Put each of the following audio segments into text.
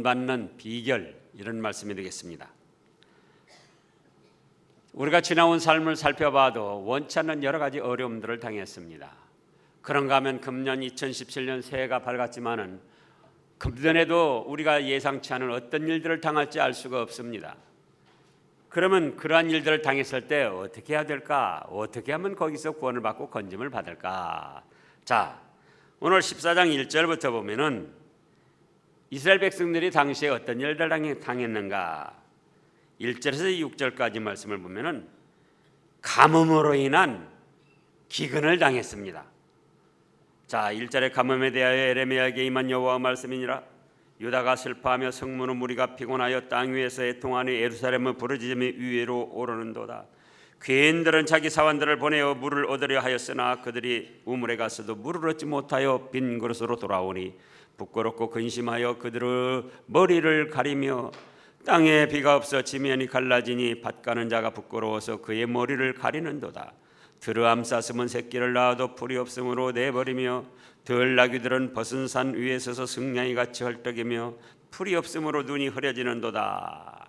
구원받는 비결, 이런 말씀이 되겠습니다. 우리가 지나온 삶을 살펴봐도 원치 않는 여러 가지 어려움들을 당했습니다. 그런가 하면 금년 2017년 새해가 밝았지만은 금년에도 우리가 예상치 않은 어떤 일들을 당할지 알 수가 없습니다. 그러면 그러한 일들을 당했을 때 어떻게 해야 될까? 어떻게 하면 거기서 구원을 받고 건짐을 받을까? 자, 오늘 14장 1절부터 보면은 이스라엘 백성들이 당시에 어떤 일들을 당했는가? 1절에서 6절까지 말씀을 보면은 가뭄으로 인한 기근을 당했습니다. 자, 1절의 가뭄에 대하여 에레미야에게 임한 여호와 말씀이니라. 유다가 슬퍼하며 성문의 무리가 피곤하여 땅 위에서 애통하니 예루살렘의 부르짖음이 위로 오르는도다. 귀인들은 자기 사환들을 보내어 물을 얻으려 하였으나 그들이 우물에 가서도 물을 얻지 못하여 빈 그릇으로 돌아오니 부끄럽고 근심하여 그들의 머리를 가리며 땅에 비가 없어 지면이 갈라지니 밭 가는 자가 부끄러워서 그의 머리를 가리는도다. 들을 암쌌으면 새끼를 낳아도 풀이 없으므로 내버리며 들나귀들은 벗은 산 위에 서서 승냥이 같이 헐떡이며 풀이 없으므로 눈이 흐려지는도다.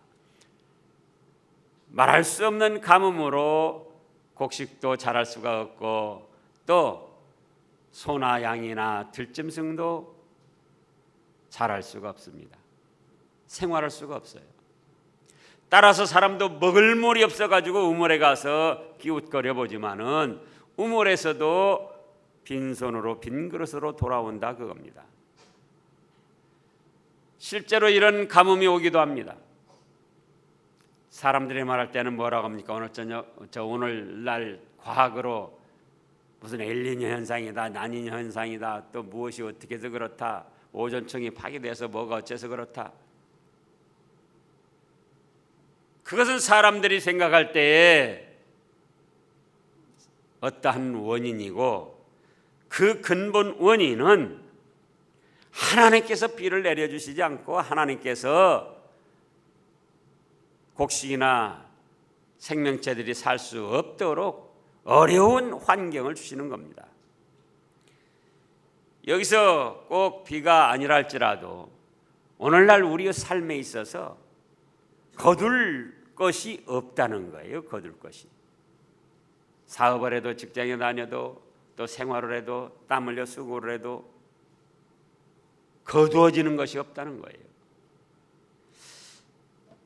말할 수 없는 가뭄으로 곡식도 자랄 수가 없고 또 소나 양이나 들짐승도 자랄 수가 없습니다. 생활할 수가 없어요. 따라서 사람도 먹을 물이 없어가지고 우물에 가서 기웃거려 보지만은 우물에서도 빈손으로 빈 그릇으로 돌아온다 그겁니다. 실제로 이런 가뭄이 오기도 합니다. 사람들이 말할 때는 뭐라고 합니까? 오늘날 과학으로 무슨 엘니뇨 현상이다, 라니뇨 현상이다, 또 무엇이 어떻게 해서 그렇다, 오존층이 파괴돼서 뭐가 어째서 그렇다. 그것은 사람들이 생각할 때에 어떠한 원인이고 그 근본 원인은 하나님께서 비를 내려주시지 않고 하나님께서 곡식이나 생명체들이 살 수 없도록 어려운 환경을 주시는 겁니다. 여기서 꼭 비가 아니라 할지라도 오늘날 우리의 삶에 있어서 거둘 것이 없다는 거예요. 거둘 것이. 사업을 해도 직장에 다녀도 또 생활을 해도 땀 흘려 수고를 해도 거두어지는 것이 없다는 거예요.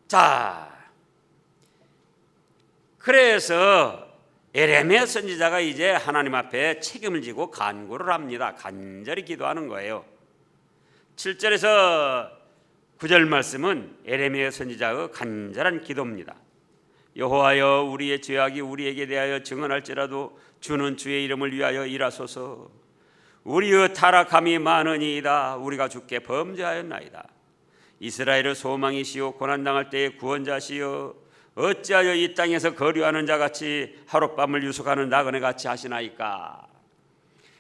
자, 그래서 에레미야 선지자가 이제 하나님 앞에 책임을 지고 간구를 합니다. 간절히 기도하는 거예요. 7절에서 9절 말씀은 에레미야 선지자의 간절한 기도입니다. 여호와여, 우리의 죄악이 우리에게 대하여 증언할지라도 주는 주의 이름을 위하여 일하소서. 우리의 타락함이 많으니이다. 우리가 주께 범죄하였나이다. 이스라엘의 소망이시오 고난당할 때의 구원자시여, 어찌하여 이 땅에서 거류하는 자같이 하룻밤을 유숙하는 나그네 같이 하시나이까.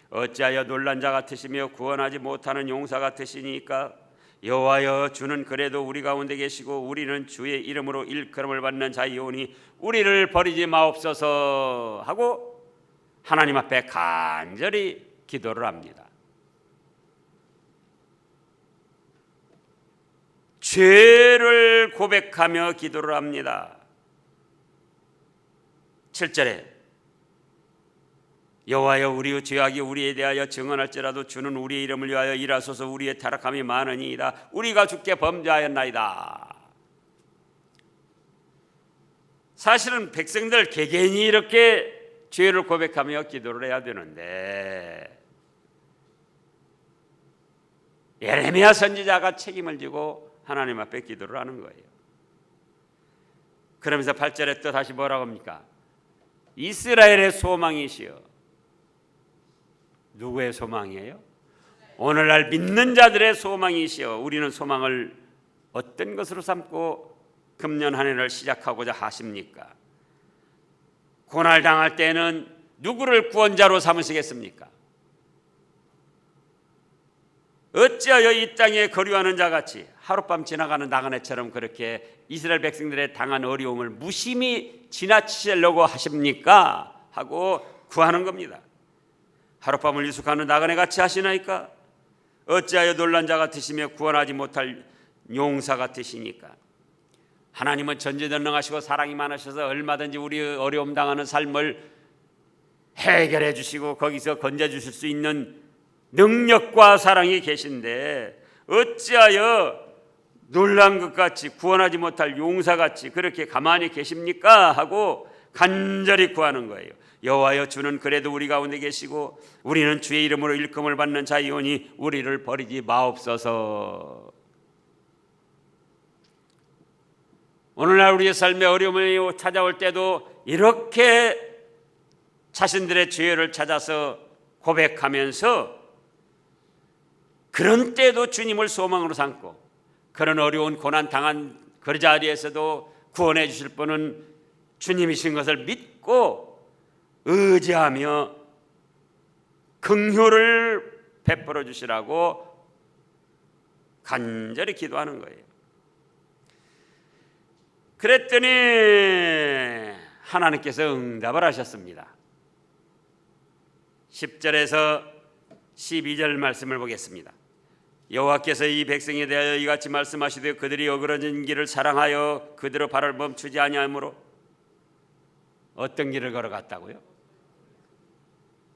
어찌하여 놀란 자 같으시며 구원하지 못하는 용사 같으시니까. 여호와여, 주는 그래도 우리 가운데 계시고 우리는 주의 이름으로 일컬음을 받는 자이오니 우리를 버리지 마옵소서 하고 하나님 앞에 간절히 기도를 합니다. 죄를 고백하며 기도를 합니다. 7절에 여호와여, 우리의 죄악이 우리에 대하여 증언할지라도 주는 우리의 이름을 위하여 일하소서. 우리의 타락함이 많으니이다. 우리가 주께 범죄하였나이다. 사실은 백성들 개개인이 이렇게 죄를 고백하며 기도를 해야 되는데 에레미야 선지자가 책임을 지고 하나님 앞에 기도를 하는 거예요. 그러면서 8절에 또 다시 뭐라고 합니까? 이스라엘의 소망이시여. 누구의 소망이에요? 오늘날 믿는 자들의 소망이시여. 우리는 소망을 어떤 것으로 삼고 금년 한 해를 시작하고자 하십니까? 고날 당할 때는 누구를 구원자로 삼으시겠습니까? 어찌하여 이 땅에 거류하는 자같이 하룻밤 지나가는 나그네처럼 그렇게 이스라엘 백성들의 당한 어려움을 무심히 지나치려고 하십니까? 하고 구하는 겁니다. 하룻밤을 유숙하는 나그네같이 하시나이까? 어찌하여 놀란 자 같으시며 구원하지 못할 용사 같으시니까. 하나님은 전지전능하시고 사랑이 많으셔서 얼마든지 우리 어려움 당하는 삶을 해결해 주시고 거기서 건져 주실 수 있는 능력과 사랑이 계신데 어찌하여 놀란 것 같이 구원하지 못할 용사같이 그렇게 가만히 계십니까? 하고 간절히 구하는 거예요. 여호와여, 주는 그래도 우리 가운데 계시고 우리는 주의 이름으로 일컬음을 받는 자이오니 우리를 버리지 마옵소서. 오늘날 우리의 삶에 어려움이 찾아올 때도 이렇게 자신들의 죄를 찾아서 고백하면서 그런 때도 주님을 소망으로 삼고 그런 어려운 고난 당한 그 자리에서도 구원해 주실 분은 주님이신 것을 믿고 의지하며 긍휼을 베풀어 주시라고 간절히 기도하는 거예요. 그랬더니 하나님께서 응답을 하셨습니다. 10절에서 12절 말씀을 보겠습니다. 여호와께서 이 백성에 대하여 이같이 말씀하시되 그들이 어그러진 길을 사랑하여 그대로 발을 멈추지 아니하므로. 어떤 길을 걸어갔다고요?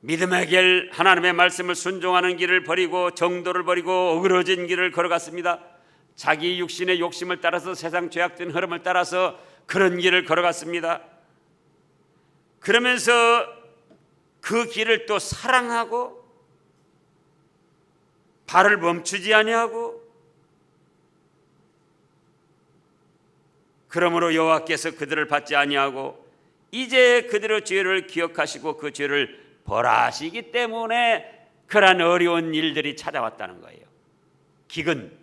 믿음의 길, 하나님의 말씀을 순종하는 길을 버리고 정도를 버리고 어그러진 길을 걸어갔습니다. 자기 육신의 욕심을 따라서 세상 죄악된 흐름을 따라서 그런 길을 걸어갔습니다. 그러면서 그 길을 또 사랑하고 발을 멈추지 아니하고 그러므로 여호와께서 그들을 받지 아니하고 이제 그들의 죄를 기억하시고 그 죄를 벌하시기 때문에 그러한 어려운 일들이 찾아왔다는 거예요. 기근,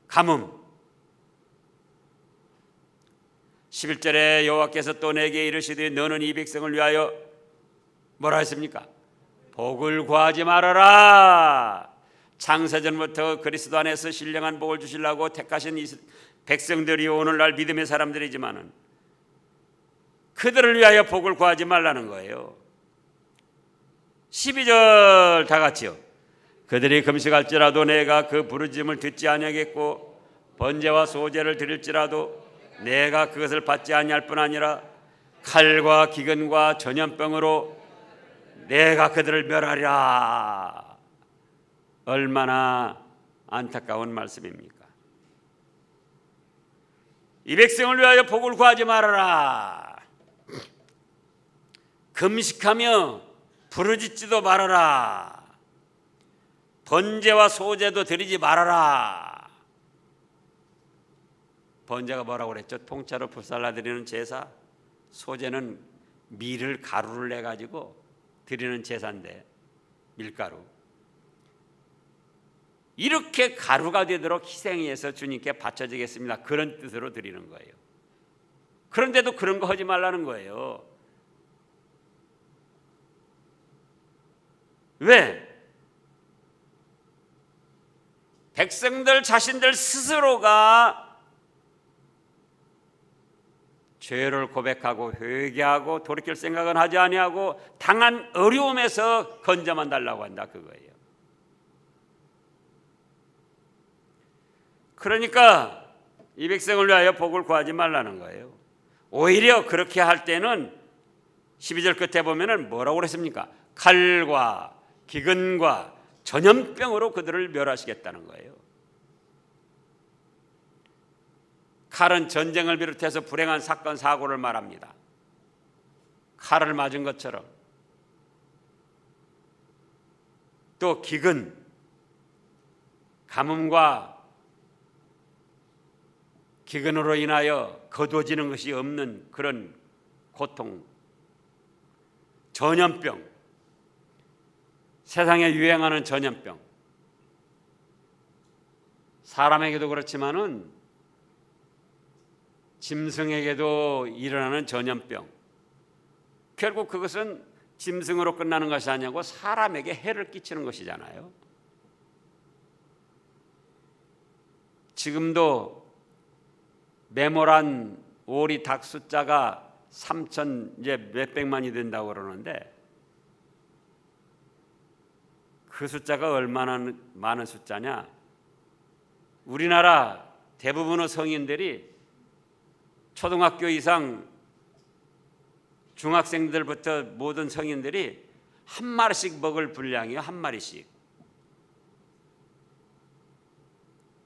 가뭄. 11절에 여호와께서 또 내게 이르시되 너는 이 백성을 위하여 뭐라 했습니까? 복을 구하지 말아라. 창세전부터 그리스도 안에서 신령한 복을 주시려고 택하신 이 백성들이 오늘날 믿음의 사람들이지만은 그들을 위하여 복을 구하지 말라는 거예요. 12절 다 같이요. 그들이 금식할지라도 내가 그 부르짖음을 듣지 아니하겠고 번제와 소제를 드릴지라도 내가 그것을 받지 아니할 뿐 아니라 칼과 기근과 전염병으로 내가 그들을 멸하리라. 얼마나 안타까운 말씀입니까? 이 백성을 위하여 복을 구하지 말아라. 금식하며 부르짖지도 말아라. 번제와 소제도 드리지 말아라. 번제가 뭐라고 그랬죠? 통째로 불살라 드리는 제사. 소제는 밀을 가루를 내 가지고 드리는 제사인데, 밀가루. 이렇게 가루가 되도록 희생해서 주님께 바쳐지겠습니다. 그런 뜻으로 드리는 거예요. 그런데도 그런 거 하지 말라는 거예요. 왜? 백성들 자신들 스스로가 죄를 고백하고 회개하고 돌이킬 생각은 하지 아니하고 당한 어려움에서 건져만 달라고 한다, 그거예요. 그러니까 이 백성을 위하여 복을 구하지 말라는 거예요. 오히려 그렇게 할 때는 12절 끝에 보면은 뭐라고 그랬습니까? 칼과 기근과 전염병으로 그들을 멸하시겠다는 거예요. 칼은 전쟁을 비롯해서 불행한 사건 사고를 말합니다. 칼을 맞은 것처럼. 또 기근, 가뭄과 기근으로 인하여 거두어지는 것이 없는 그런 고통, 전염병, 세상에 유행하는 전염병, 사람에게도 그렇지만은 짐승에게도 일어나는 전염병, 결국 그것은 짐승으로 끝나는 것이 아니고 사람에게 해를 끼치는 것이잖아요. 지금도 메모란 오리 닭 숫자가 3천 이제 몇백만이 된다고 그러는데 그 숫자가 얼마나 많은 숫자냐? 우리나라 대부분의 성인들이 초등학교 이상 중학생들부터 모든 성인들이 한 마리씩 먹을 분량이요, 한 마리씩.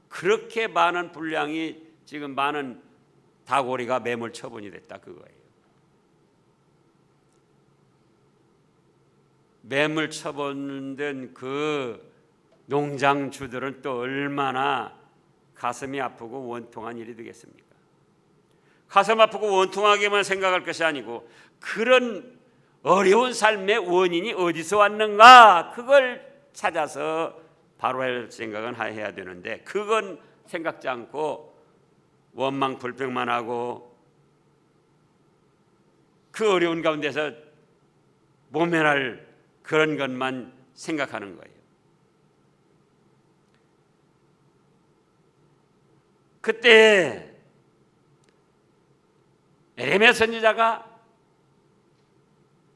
그렇게 많은 분량이 지금 많은 다고리가 매몰 처분이 됐다 그거예요. 매물 처분된 그 농장주들은 또 얼마나 가슴이 아프고 원통한 일이 되겠습니까? 가슴 아프고 원통하게만 생각할 것이 아니고 그런 어려운 삶의 원인이 어디서 왔는가 그걸 찾아서 바로 할 생각은 해야 되는데 그건 생각지 않고 원망 불평만 하고 그 어려운 가운데서 모면할 그런 것만 생각하는 거예요. 그때 에레미야 선지자가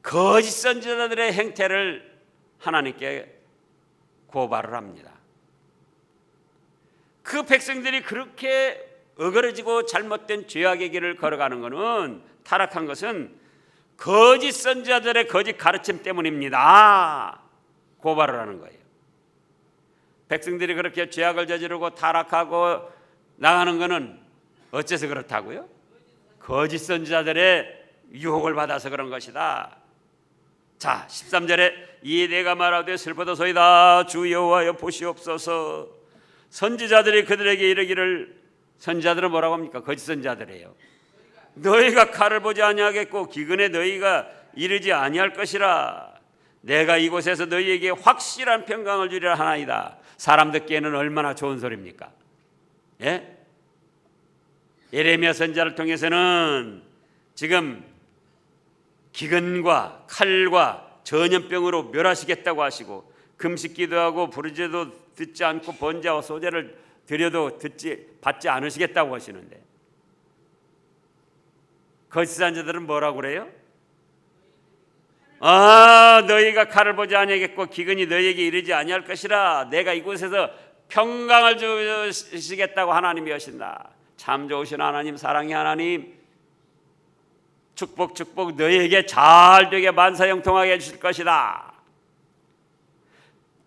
거짓 선지자들의 행태를 하나님께 고발을 합니다. 그 백성들이 그렇게 어그러지고 잘못된 죄악의 길을 걸어가는 것은 타락한 것은 거짓 선지자들의 거짓 가르침 때문입니다. 고발을 하는 거예요. 백성들이 그렇게 죄악을 저지르고 타락하고 나가는 것은 어째서 그렇다고요? 거짓 선지자들의 유혹을 받아서 그런 것이다. 자, 13절에 이에 내가 말하되 슬퍼도소이다 주 여호와여 보시옵소서. 선지자들이 그들에게 이르기를, 선지자들은 뭐라고 합니까? 거짓 선지자들이에요. 너희가 칼을 보지 아니하겠고 기근에 너희가 이르지 아니할 것이라. 내가 이곳에서 너희에게 확실한 평강을 주리라 하나이다. 사람 듣기에는 얼마나 좋은 소리입니까? 예? 예레미야 선지자를 통해서는 지금 기근과 칼과 전염병으로 멸하시겠다고 하시고 금식 기도하고 부르짖어도 듣지 않고 번제와 소제를 드려도 받지 않으시겠다고 하시는데 거짓 선지자들은 뭐라고 그래요? 너희가 칼을 보지 아니하겠고 기근이 너희에게 이르지 아니할 것이라. 내가 이곳에서 평강을 주시겠다고 하나님이 하신다. 참 좋으신 하나님, 사랑의 하나님, 축복 너희에게 잘 되게 만사형통하게 해주실 것이다.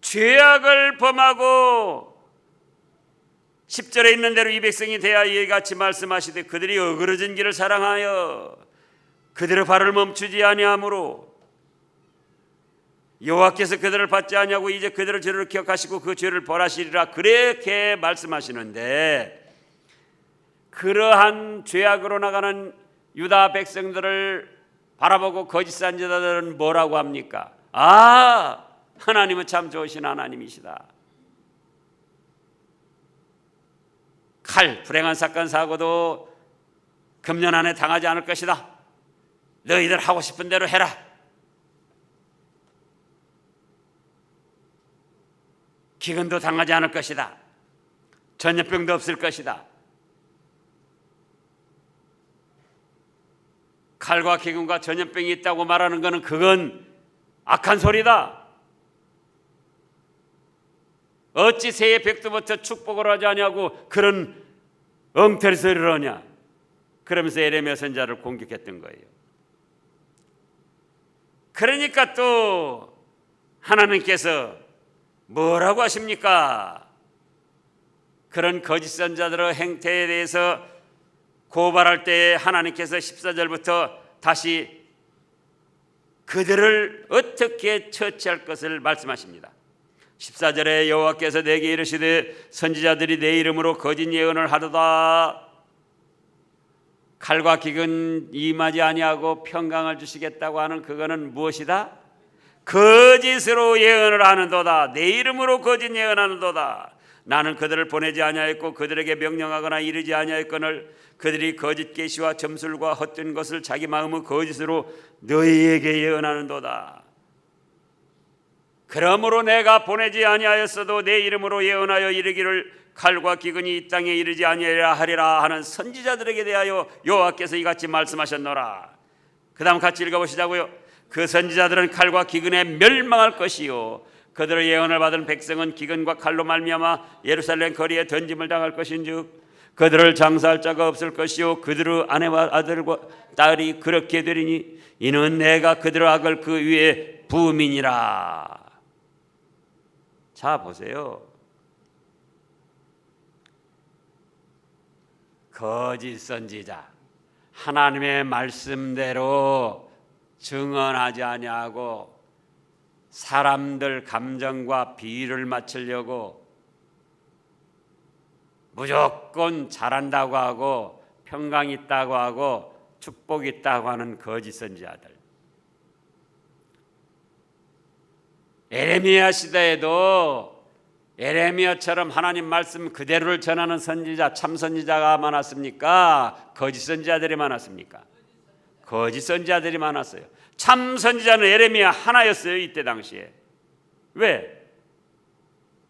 죄악을 범하고 10절에 있는 대로 이 백성이 대하여 이와 같이 말씀하시되 그들이 어그러진 길을 사랑하여 그들의 발을 멈추지 아니하므로 여호와께서 그들을 받지 아니하고 이제 그들을 죄를 기억하시고 그 죄를 벌하시리라. 그렇게 말씀하시는데 그러한 죄악으로 나가는 유다 백성들을 바라보고 거짓 선지자들은 뭐라고 합니까? 하나님은 참 좋으신 하나님이시다. 칼, 불행한 사건 사고도 금년 안에 당하지 않을 것이다. 너희들 하고 싶은 대로 해라. 기근도 당하지 않을 것이다. 전염병도 없을 것이다. 칼과 기근과 전염병이 있다고 말하는 것은 그건 악한 소리다. 어찌 새의 백두부터 축복을 하지 아니하고 그런 엉터리 소리를 하냐. 그러면서 예레미야 선지자를 공격했던 거예요. 그러니까 또 하나님께서 뭐라고 하십니까? 그런 거짓 선지자들의 행태에 대해서 고발할 때 하나님께서 14절부터 다시 그들을 어떻게 처치할 것을 말씀하십니다. 14절에 여호와께서 내게 이르시되 선지자들이 내 이름으로 거짓 예언을 하도다. 칼과 기근 임하지 아니하고 평강을 주시겠다고 하는 그거는 무엇이다? 거짓으로 예언을 하는도다. 내 이름으로 거짓 예언하는도다. 나는 그들을 보내지 아니하였고 그들에게 명령하거나 이르지 아니하였거늘 그들이 거짓 계시와 점술과 헛된 것을 자기 마음의 거짓으로 너희에게 예언하는도다. 그러므로 내가 보내지 아니하였어도 내 이름으로 예언하여 이르기를 칼과 기근이 이 땅에 이르지 아니하리라 하리라 하는 선지자들에게 대하여 여호와께서 이같이 말씀하셨노라. 그 다음 같이 읽어보시자고요. 그 선지자들은 칼과 기근에 멸망할 것이요 그들의 예언을 받은 백성은 기근과 칼로 말미암아 예루살렘 거리에 던짐을 당할 것인즉 그들을 장사할 자가 없을 것이요 그들의 아내와 아들과 딸이 그렇게 되리니 이는 내가 그들의 악을 그 위에 부음이니라. 자 보세요. 거짓 선지자, 하나님의 말씀대로 증언하지 아니하고 사람들 감정과 비유를 맞추려고 무조건 잘한다고 하고 평강 있다고 하고 축복 있다고 하는 거짓 선지자들. 에레미야 시대에도 에레미야처럼 하나님 말씀 그대로를 전하는 선지자, 참 선지자가 많았습니까? 거짓 선지자들이 많았습니까? 거짓 선지자들이 많았어요. 참 선지자는 에레미야 하나였어요. 이때 당시에. 왜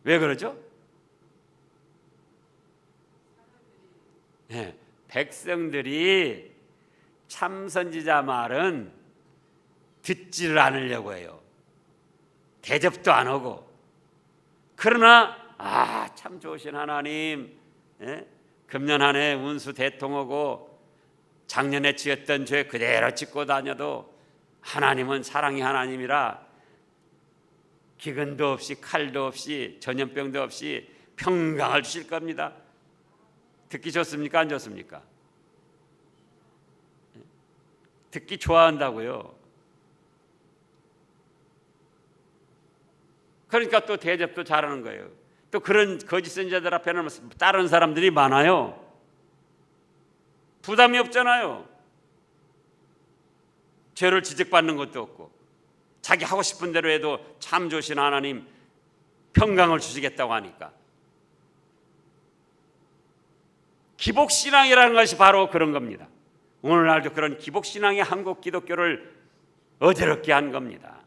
그러죠? 네, 백성들이 참 선지자 말은 듣지를 않으려고 해요. 대접도 안 하고. 그러나 참 좋으신 하나님, 금년 한 해 운수 대통하고 작년에 지었던 죄 그대로 짓고 다녀도 하나님은 사랑의 하나님이라 기근도 없이 칼도 없이 전염병도 없이 평강을 주실 겁니다. 듣기 좋습니까? 안 좋습니까? 듣기 좋아한다고요. 그러니까 또 대접도 잘하는 거예요. 또 그런 거짓 선지자들 앞에는 다른 사람들이 많아요. 부담이 없잖아요. 죄를 지적받는 것도 없고 자기 하고 싶은 대로 해도 참 좋으신 하나님 평강을 주시겠다고 하니까. 기복신앙이라는 것이 바로 그런 겁니다. 오늘날도 그런 기복신앙이 한국 기독교를 어지럽게 한 겁니다.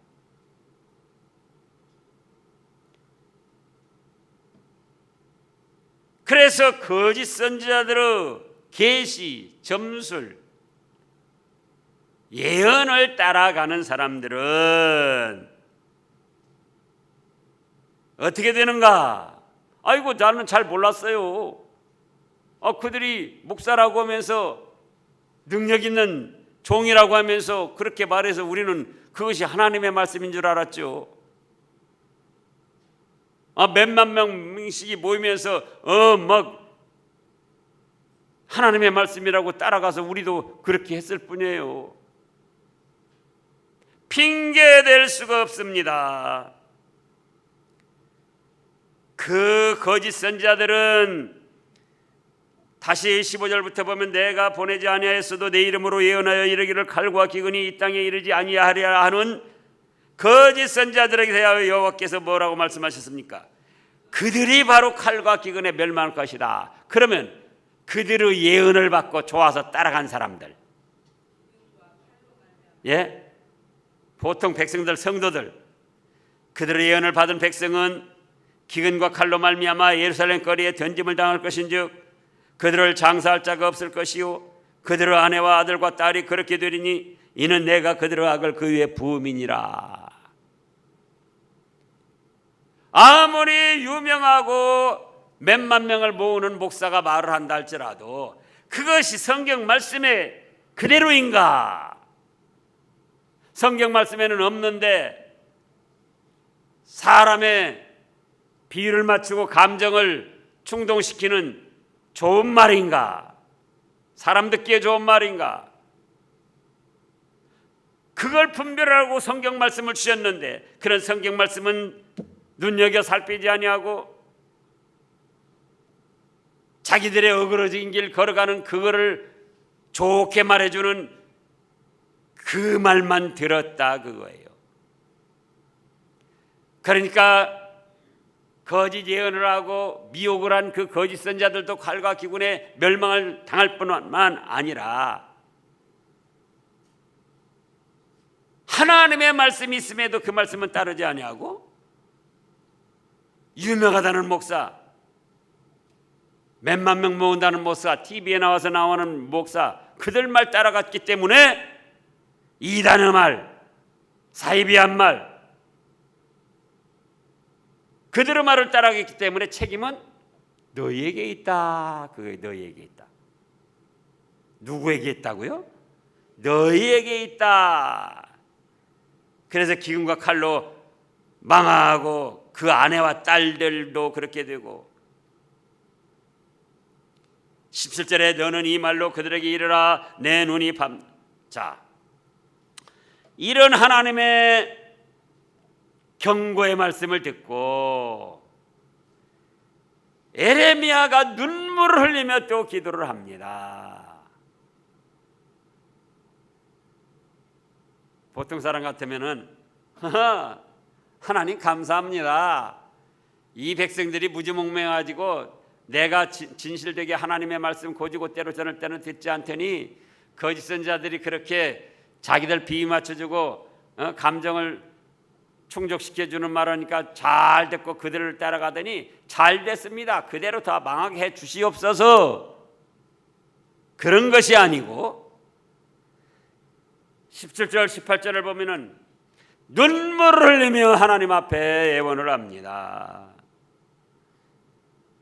그래서 거짓 선지자들의 계시, 점술, 예언을 따라가는 사람들은 어떻게 되는가? 아이고 나는 잘 몰랐어요. 그들이 목사라고 하면서 능력 있는 종이라고 하면서 그렇게 말해서 우리는 그것이 하나님의 말씀인 줄 알았죠. 몇만 명씩이 모이면서 막 하나님의 말씀이라고 따라가서 우리도 그렇게 했을 뿐이에요. 핑계댈 수가 없습니다. 그 거짓 선지자들은 다시 15절부터 보면 내가 보내지 아니하였어도 내 이름으로 예언하여 이르기를 칼과 기근이 이 땅에 이르지 아니하리라 하는 거짓 선지자들에게 대하여 여호와께서 뭐라고 말씀하셨습니까? 그들이 바로 칼과 기근에 멸망할 것이다. 그러면 그들의 예언을 받고 좋아서 따라간 사람들, 보통 백성들, 성도들, 그들의 예언을 받은 백성은 기근과 칼로 말미암아 예루살렘 거리에 던짐을 당할 것인즉 그들을 장사할 자가 없을 것이요 그들의 아내와 아들과 딸이 그렇게 되리니 이는 내가 그들의 악을 그 위에 부음이니라. 아무리 유명하고 몇만 명을 모으는 목사가 말을 한다 할지라도 그것이 성경 말씀의 그대로인가? 성경 말씀에는 없는데 사람의 비유를 맞추고 감정을 충동시키는 좋은 말인가? 사람 듣기에 좋은 말인가? 그걸 분별하고 성경 말씀을 주셨는데 그런 성경 말씀은 눈여겨 살피지 아니하고 자기들의 어그러진 길 걸어가는 그거를 좋게 말해주는 그 말만 들었다 그거예요. 그러니까 거짓 예언을 하고 미혹을 한 그 거짓 선자들도 칼과 기근에 멸망을 당할 뿐만 아니라 하나님의 말씀이 있음에도 그 말씀은 따르지 아니하고 유명하다는 목사, 몇만 명 모은다는 목사, TV에 나와서 나오는 목사, 그들 말 따라갔기 때문에 이단의 말, 사이비한 말, 그들의 말을 따라가기 때문에 책임은 너희에게 있다. 그게 너희에게 있다. 누구에게 있다고요? 너희에게 있다. 그래서 기근과 칼로 망하고 그 아내와 딸들도 그렇게 되고 17절에 너는 이 말로 그들에게 이르라 내 눈이 자, 이런 하나님의 경고의 말씀을 듣고 에레미야가 눈물을 흘리며 또 기도를 합니다. 보통 사람 같으면은 하나님 감사합니다. 이 백성들이 무지몽매가지고 내가 진실되게 하나님의 말씀 고지고대로 전할 때는 듣지 않더니 거짓 선자들이 그렇게 자기들 비위 맞춰주고 감정을 충족시켜주는 말하니까 잘 듣고 그들을 따라가더니 잘 됐습니다. 그대로 다 망하게 해 주시옵소서. 그런 것이 아니고 17절 18절을 보면은 눈물을 흘리며 하나님 앞에 애원을 합니다.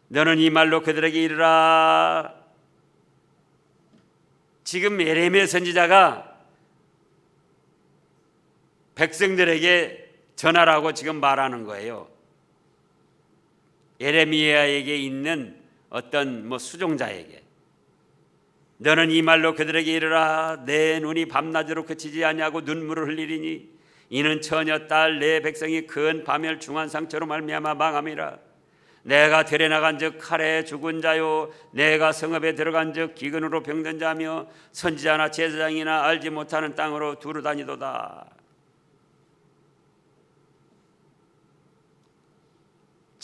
너는 이 말로 그들에게 이르라. 지금 예레미야 선지자가 백성들에게 전하라고 지금 말하는 거예요. 예레미야에게 있는 어떤 수종자에게 너는 이 말로 그들에게 이르라. 내 눈이 밤낮으로 그치지 아니하고 눈물을 흘리리니 이는 처녀 딸 내 백성이 큰 파멸 중한 상처로 말미암아 망함이라. 내가 들에 나간즉 칼에 죽은 자요 내가 성읍에 들어간즉 기근으로 병든 자며 선지자나 제사장이나 알지 못하는 땅으로 두루 다니도다.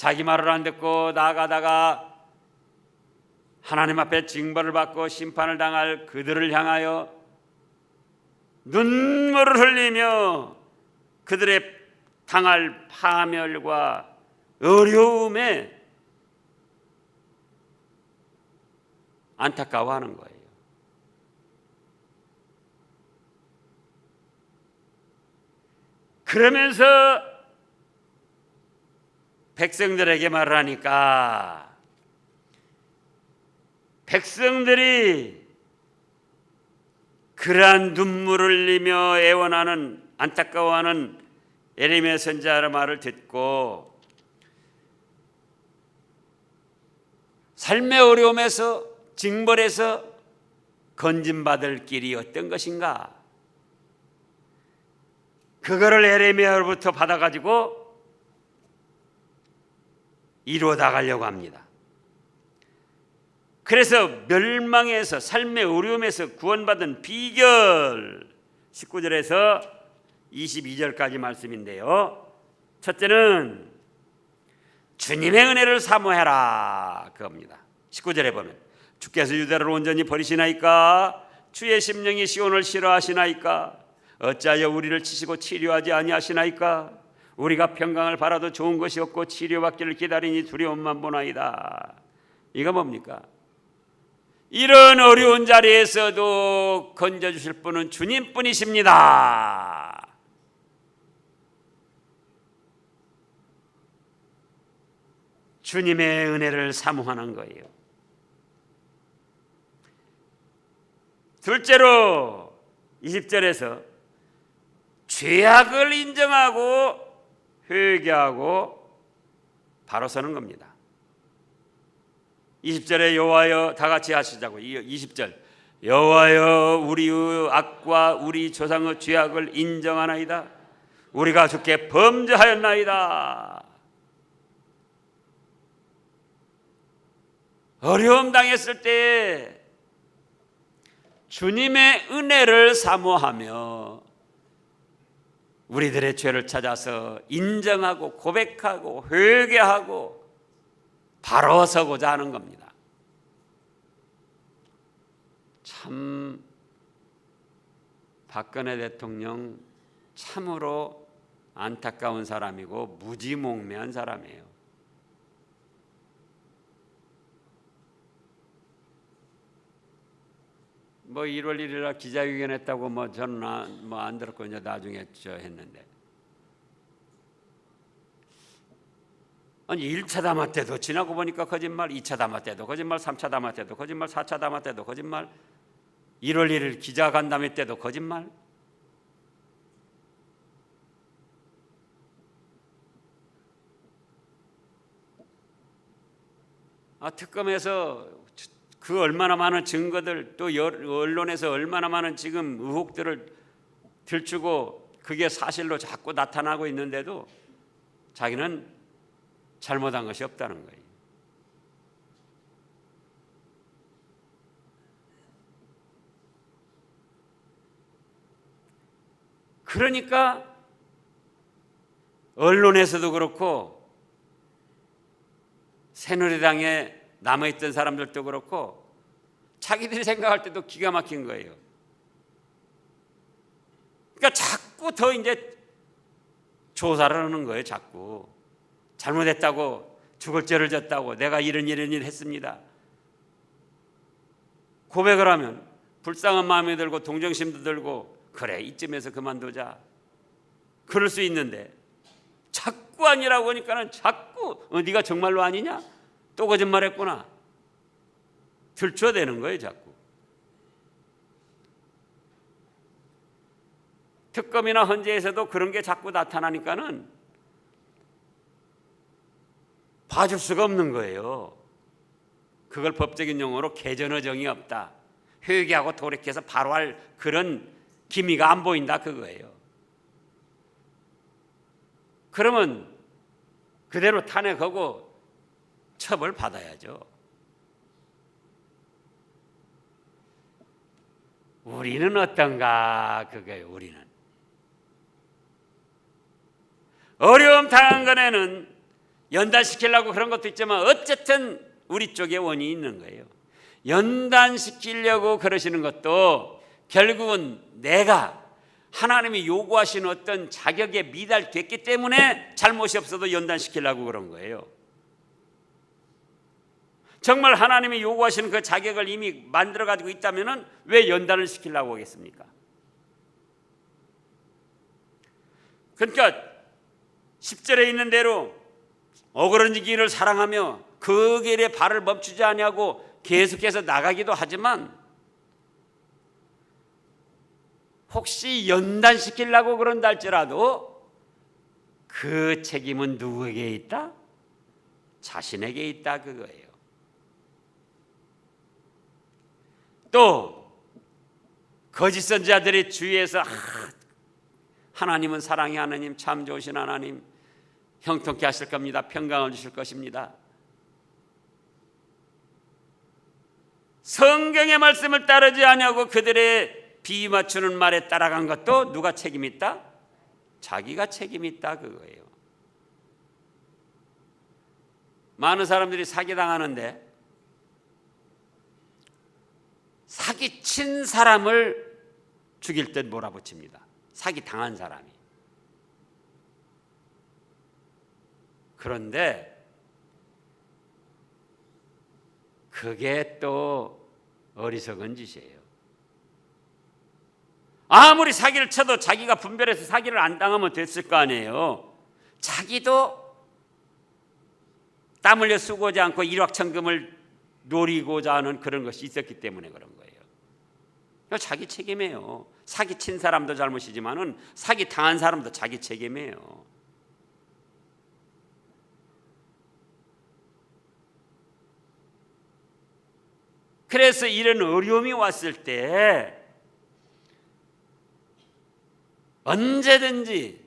자기 말을 안 듣고 나아가다가 하나님 앞에 징벌을 받고 심판을 당할 그들을 향하여 눈물을 흘리며 그들의 당할 파멸과 어려움에 안타까워하는 거예요. 그러면서 백성들에게 말을 하니까 백성들이 그러한 눈물을 흘리며 애원하는 안타까워하는 예레미야 선지자의 말을 듣고 삶의 어려움에서 징벌에서 건진받을 길이 어떤 것인가? 그거를 예레미야로부터 받아가지고 이루어 나가려고 합니다. 그래서 멸망에서 삶의 어려움에서 구원받은 비결 19절에서 22절까지 말씀인데요. 첫째는 주님의 은혜를 사모해라 그겁니다. 19절에 보면 주께서 유다를 온전히 버리시나이까? 주의 심령이 시온을 싫어하시나이까? 어찌하여 우리를 치시고 치료하지 아니하시나이까? 우리가 평강을 바라도 좋은 것이 없고 치료받기를 기다리니 두려움만 보나이다. 이거 뭡니까? 이런 어려운 자리에서도 건져주실 분은 주님뿐이십니다. 주님의 은혜를 사모하는 거예요. 둘째로 20절에서 죄악을 인정하고 회개하고 바로 서는 겁니다. 20절에 여호와여 다 같이 하시자고. 20절 여호와여 우리의 악과 우리 조상의 죄악을 인정하나이다. 우리가 주께 범죄하였나이다. 어려움 당했을 때 주님의 은혜를 사모하며 우리들의 죄를 찾아서 인정하고 고백하고 회개하고 바로 서고자 하는 겁니다. 참 박근혜 대통령 참으로 안타까운 사람이고 무지몽매한 사람이에요. 뭐 1월 1일날 기자회견 했다고 저는 안 들었고 이제 나중에 했는데 아니 1차 담화 때도 지나고 보니까 거짓말, 2차 담화 때도 거짓말, 3차 담화 때도 거짓말, 4차 담화 때도 거짓말, 1월 1일 기자간담회 때도 거짓말. 특검에서 그 얼마나 많은 증거들, 또 언론에서 얼마나 많은 지금 의혹들을 들추고 그게 사실로 자꾸 나타나고 있는데도 자기는 잘못한 것이 없다는 거예요. 그러니까 언론에서도 그렇고 새누리당에 남아있던 사람들도 그렇고 자기들이 생각할 때도 기가 막힌 거예요. 그러니까 자꾸 더 이제 조사를 하는 거예요. 자꾸 잘못했다고, 죽을 죄를 졌다고, 내가 이런 일 했습니다. 고백을 하면 불쌍한 마음이 들고 동정심도 들고, 그래 이쯤에서 그만두자, 그럴 수 있는데 자꾸 아니라고 하니까는 자꾸 네가 정말로 아니냐? 또 거짓말했구나. 들춰대는 거예요. 자꾸. 특검이나 헌재에서도 그런 게 자꾸 나타나니까는 봐줄 수가 없는 거예요. 그걸 법적인 용어로 개전의정이 없다, 회개하고 돌이켜서 바로 할 그런 기미가 안 보인다, 그거예요. 그러면 그대로 탄핵하고 처벌 받아야죠. 우리는 어떤가, 그거예요. 우리는 어려움 당한 거에는 연단시키려고 그런 것도 있지만 어쨌든 우리 쪽에 원인이 있는 거예요. 연단시키려고 그러시는 것도 결국은 내가 하나님이 요구하시는 어떤 자격에 미달됐기 때문에 잘못이 없어도 연단시키려고 그런 거예요. 정말 하나님이 요구하시는 그 자격을 이미 만들어 가지고 있다면 왜 연단을 시키려고 하겠습니까? 그러니까 10절에 있는 대로 억울한 길을 사랑하며 그 길에 발을 멈추지 아니하고 계속해서 나가기도 하지만, 혹시 연단시키려고 그런다 할지라도 그 책임은 누구에게 있다? 자신에게 있다, 그거예요. 또 거짓 선지자들이 주위에서 하나님은 사랑의 하나님, 참 좋으신 하나님, 형통케 하실 겁니다, 평강을 주실 것입니다, 성경의 말씀을 따르지 아니하고 그들의 비위 맞추는 말에 따라간 것도 누가 책임 있다? 자기가 책임 있다, 그거예요. 많은 사람들이 사기당하는데 사기친 사람을 죽일 듯 몰아붙입니다. 사기당한 사람이. 그런데 그게 또 어리석은 짓이에요. 아무리 사기를 쳐도 자기가 분별해서 사기를 안 당하면 됐을 거 아니에요. 자기도 땀 흘려 쓰고자 않고 일확천금을 노리고자 하는 그런 것이 있었기 때문에 그런 거예요. 자기 책임이에요. 사기 친 사람도 잘못이지만은 사기 당한 사람도 자기 책임이에요. 그래서 이런 어려움이 왔을 때 언제든지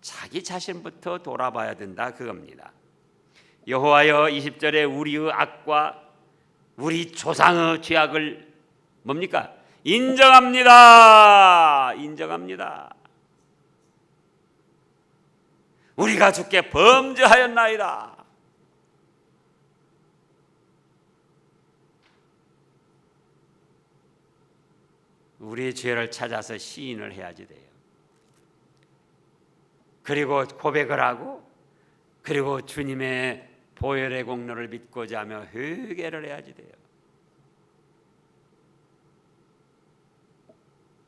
자기 자신부터 돌아봐야 된다, 그겁니다. 여호와여, 20절에 우리의 악과 우리 조상의 죄악을 뭡니까? 인정합니다. 인정합니다. 우리가 주께 범죄하였나이다. 우리의 죄를 찾아서 시인을 해야지 돼요. 그리고 고백을 하고, 그리고 주님의 보혈의 공로를 믿고자 하며 회개를 해야지 돼요.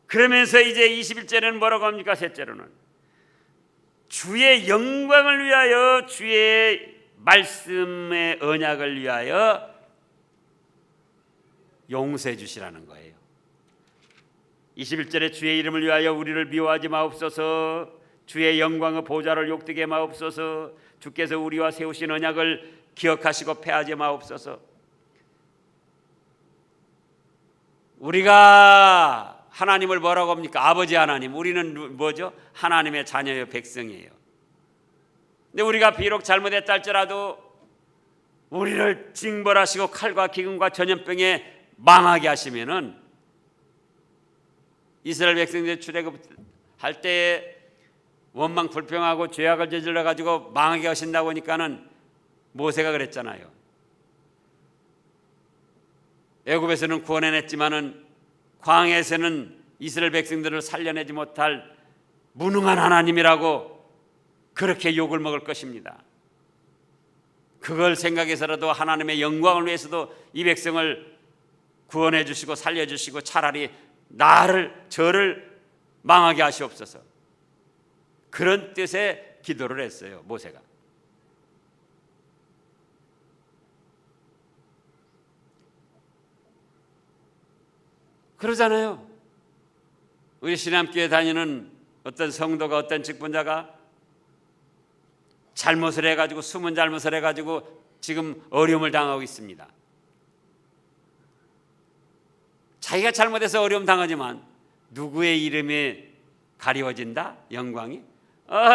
그러면서 이제 21절에는 뭐라고 합니까? 셋째로는 주의 영광을 위하여 주의 말씀의 언약을 위하여 용서해 주시라는 거예요. 21절에 주의 이름을 위하여 우리를 미워하지 마옵소서. 주의 영광의 보좌를 욕되게 마옵소서. 주께서 우리와 세우신 언약을 기억하시고 패하지 마옵소서. 우리가 하나님을 뭐라고 합니까? 아버지 하나님. 우리는 뭐죠? 하나님의 자녀요, 백성이에요. 근데 우리가 비록 잘못했다 할지라도 우리를 징벌하시고 칼과 기근과 전염병에 망하게 하시면은, 이스라엘 백성들 출애굽할 때에 원망 불평하고 죄악을 저질러 가지고 망하게 하신다고 하니까는 모세가 그랬잖아요. 애굽에서는 구원해냈지만은 광야에서는 이스라엘 백성들을 살려내지 못할 무능한 하나님이라고 그렇게 욕을 먹을 것입니다. 그걸 생각해서라도 하나님의 영광을 위해서도 이 백성을 구원해 주시고 살려 주시고 차라리 저를 망하게 하시옵소서. 그런 뜻의 기도를 했어요, 모세가. 그러잖아요. 우리 신암교회 다니는 어떤 성도가, 어떤 직분자가 잘못을 해가지고, 숨은 잘못을 해가지고 지금 어려움을 당하고 있습니다. 자기가 잘못해서 어려움 당하지만 누구의 이름에 가리워진다? 영광이?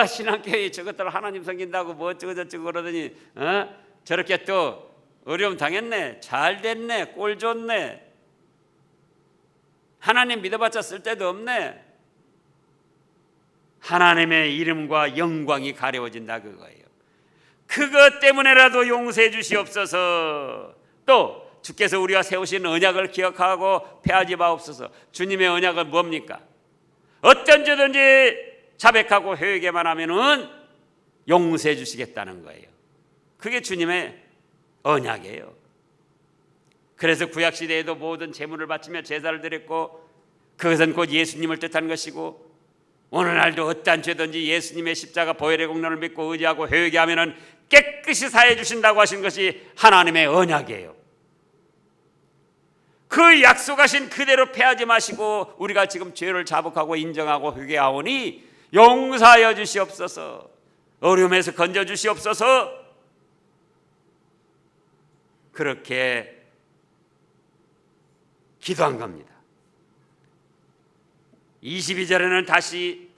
신앙교회 저것들 하나님 섬긴다고 뭐 어쩌고 저쩌고 그러더니 저렇게 또 어려움 당했네, 잘 됐네, 꼴 좋네, 하나님 믿어봤자 쓸데도 없네. 하나님의 이름과 영광이 가려워진다 그거예요. 그것 때문에라도 용서해 주시옵소서. 또 주께서 우리와 세우신 언약을 기억하고 패하지 마옵소서. 주님의 언약은 뭡니까? 어떤 죄든지 자백하고 회개만 하면은 용서해 주시겠다는 거예요. 그게 주님의 언약이에요. 그래서 구약시대에도 모든 제물을 바치며 제사를 드렸고, 그것은 곧 예수님을 뜻한 것이고, 오늘날도 어떠한 죄든지 예수님의 십자가 보혈의 공로를 믿고 의지하고 회개하면은 깨끗이 사해 주신다고 하신 것이 하나님의 언약이에요. 그 약속하신 그대로 패하지 마시고 우리가 지금 죄를 자복하고 인정하고 회개하오니 용서하여 주시옵소서. 어려움에서 건져 주시옵소서. 그렇게 기도한 겁니다. 22절에는 다시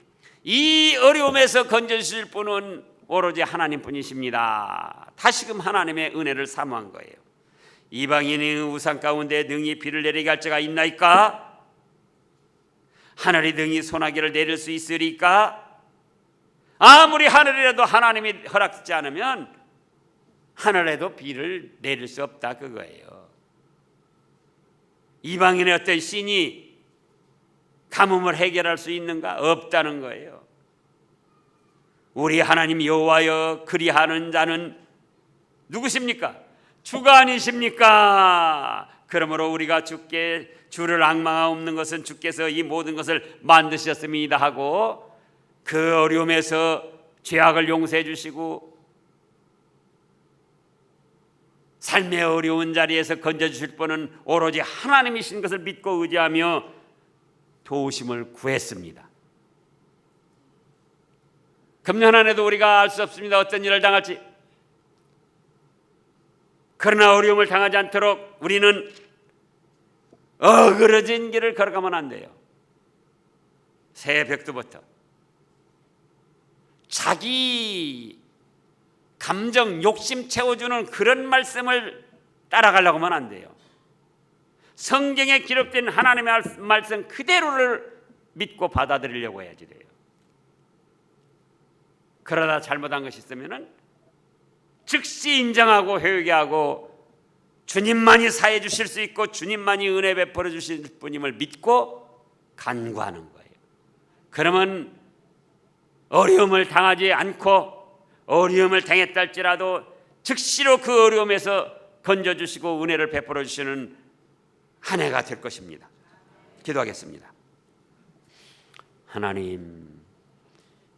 이 어려움에서 건져주실 분은 오로지 하나님뿐이십니다. 다시금 하나님의 은혜를 사모한 거예요. 이방인의 우상 가운데 능히 비를 내리게 할 자가 있나이까? 하늘이 능히 소나기를 내릴 수 있으리까? 아무리 하늘이라도 하나님이 허락하지 않으면 하늘에도 비를 내릴 수 없다 그거예요. 이방인의 어떤 신이 가뭄을 해결할 수 있는가? 없다는 거예요. 우리 하나님 여호와여 그리하는 자는 누구십니까? 주가 아니십니까? 그러므로 우리가 주를 앙망하옵는 것은 주께서 이 모든 것을 만드셨습니다 하고, 그 어려움에서 죄악을 용서해 주시고 삶의 어려운 자리에서 건져주실 분은 오로지 하나님이신 것을 믿고 의지하며 도우심을 구했습니다. 금년 한 해도 우리가 알 수 없습니다. 어떤 일을 당할지. 그러나 어려움을 당하지 않도록 우리는 어그러진 길을 걸어가면 안 돼요. 새벽부터 자기 감정, 욕심 채워주는 그런 말씀을 따라가려고 하면 안 돼요. 성경에 기록된 하나님의 말씀 그대로를 믿고 받아들이려고 해야지 돼요. 그러다 잘못한 것이 있으면 즉시 인정하고 회개하고 주님만이 사해 주실 수 있고 주님만이 은혜 베풀어 주실 분임을 믿고 간구하는 거예요. 그러면 어려움을 당하지 않고, 어려움을 당했다 할지라도 즉시로 그 어려움에서 건져주시고 은혜를 베풀어 주시는 한 해가 될 것입니다. 기도하겠습니다. 하나님,